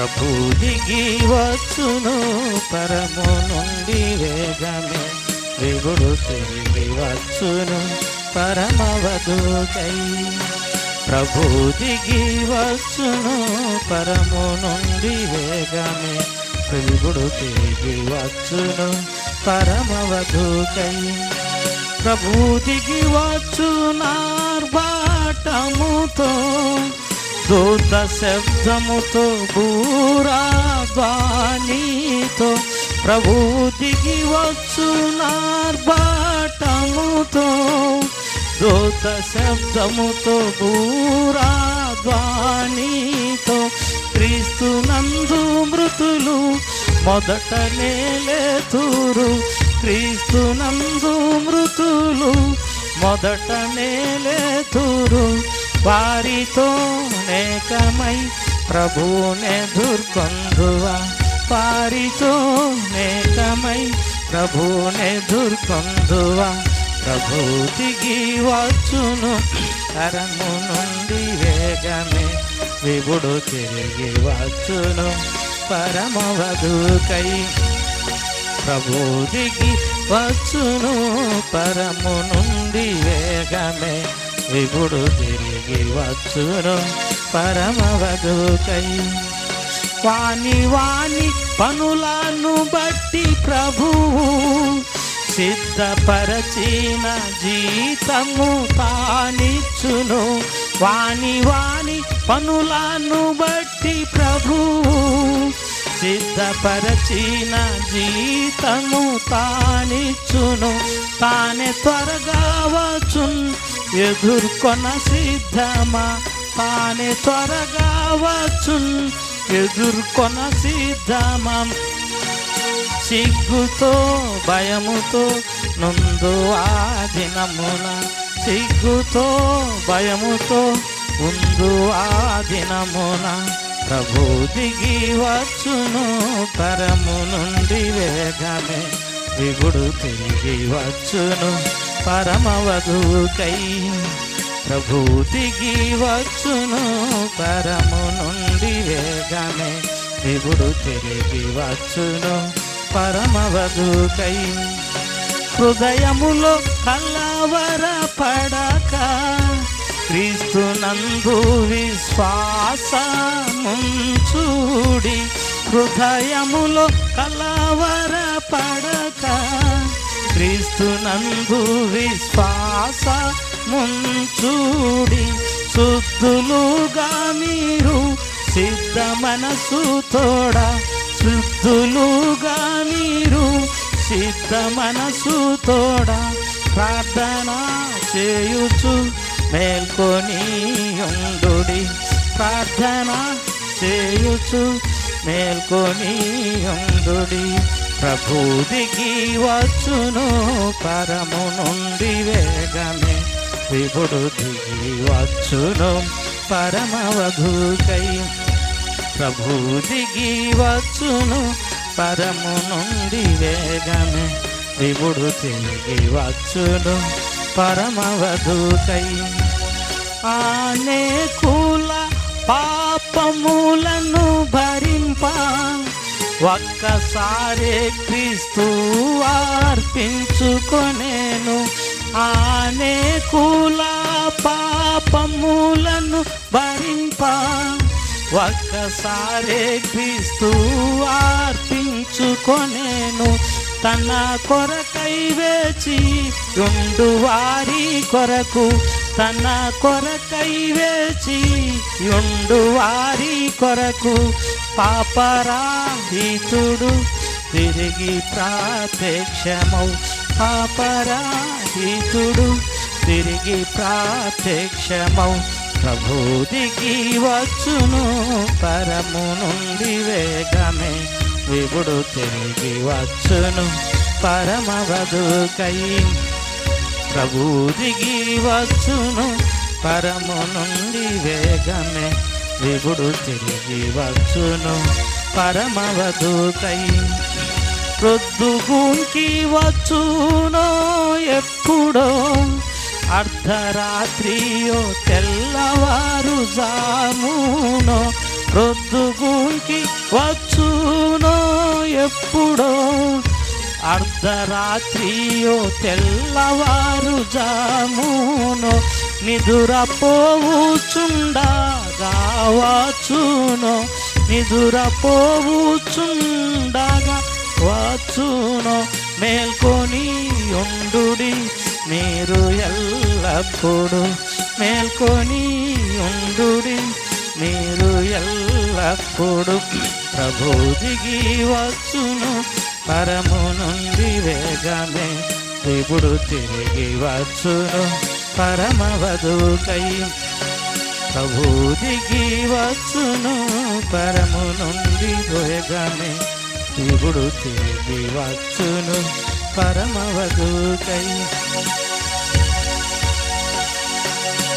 ప్రభు దిగి వచ్చును పరము నుండి వేగమే, విభుడు తిరిగి వచ్చును పరమవధుకై. ప్రభు దిగి వచ్చును పరము నుండి వేగమే, విభుడు తిరిగి వచ్చును పరమవధుకై. ప్రభు దిగి వచ్చునార్భాటముతో, దూత శబ్దముతో, బూరాధ్వనితో. ప్రభు దిగి వచ్చునార్భాటముతో, దూత శబ్దముతో, బూరాధ్వనితో. క్రీస్తునందు మృతులు మొదటనే లేతురు, క్రీస్తునందు మృతులు మొదటనే లేతురు. వారితో నేకమై ప్రభువునే దుర్కొందువా, వారితో నేకమై ప్రభువునే దుర్కొందువా. ప్రభు దిగి వచ్చును కరము నుండి వేగమే, విభుడు తిరిగి వచ్చును పరమవధుకై. ప్రభు దిగి వచ్చును పరము నుండి వేగమే, విభుడు తిరిగి వచ్చును పరమవధుకై. వాని వాని పనులను బట్టి ప్రభువు సిద్ధపరచిన జీతము తానిచ్చును. వాని వాని పనులను బట్టి ప్రభువు సిద్ధపరచిన జీతము తానిచ్చును. తానే త్వరగా వచ్చున్ ఎదుర్కొన సిద్ధమా, తానే త్వరగా వచ్చున్ ఎదుర్కొన సిద్ధమా. సిగ్గుతో భయముతో నుందు ఆ దినమున, సిగ్గుతో భయముతో ఉందు ఆ దినమున. ప్రభు దిగి వచ్చును పరము నుండి వేగమే, విభుడు తిరిగి వచ్చును పరమవధుకై. ప్రభు దిగి వచ్చును పరము నుండి వేగమే, విభుడు తిరిగి వచ్చును పరమవధుకై. హృదయములో కలవర పడక, క్రీస్తునందు విశ్వాసముంచుడి. హృదయములో కలవర పడక, క్రీస్తునందు విశ్వాసముంచుడి. శుద్ధులుగా మీరు సిద్ధ మనసు తోడ, శుద్ధులుగా మీరు సిద్ధ మనసు తోడ. ప్రార్థన చేయుచు మేల్కొని ఉండుడి, ప్రార్థన చేయుచు మేల్కొని ఉండుడి. ప్రభు దిగి వచ్చును పరము నుండి వేగమే, విభుడు దిగి వచ్చును పరమవధుకై. ప్రభు దిగి వచ్చును పరము నుండి వేగమే, విభుడు తిరిగి వచ్చును పరమవధుకై. అనేకుల పాపములను భరింప, ఒక్కసారే క్రీస్తు అర్పించుకొనేను. అనేకుల పాపములను భరింప, ఒక్కసారే క్రీస్తు అర్పించుకొనేను. తన కొరకై వేచి ఉండు వారి కొరకు, తన కొరకై వేచి ఉండు వారి కొరకు. పాపరాహితుడు తిరిగి ప్రత్యక్షమౌ, పాపరాహితుడు తిరిగి ప్రత్యక్షమౌ. ప్రభు దిగి వచ్చును పరము నుండి వేగమే, విభుడు తిరిగి వచ్చును పరమవధుకై. ప్రభు దిగి వచ్చును పరము నుండి వేగమే, విభుడు తిరిగి వచ్చును పరమవధుకై. ప్రొద్దుగూంకి వచ్చునో ఎప్పుడో, అర్ధరాత్రియో తెల్లవారు జామునో. ప్రొద్దుగూంకి వచ్చునో ఎప్పుడో, అర్ధరాత్రియో తెల్లవారు జామునో, నిదురపోవుచుండగా వచ్చునో, నిదురపోవుచుండగా వచ్చునో. మేల్కొని ఉండుడి మీరు ఎల్లప్పుడు, మేల్కొని ఉండుడి మీరు ఎల్లప్పుడు. ప్రభు దిగి వచ్చును పరము నుండి వేగమే, దేవుడు తిరిగి వచ్చును పరమవధుకై. ప్రభు దిగి వచ్చును పరము నుండి వేగమే, దేవుడు తిరిగి వచ్చును పరమవధుకై.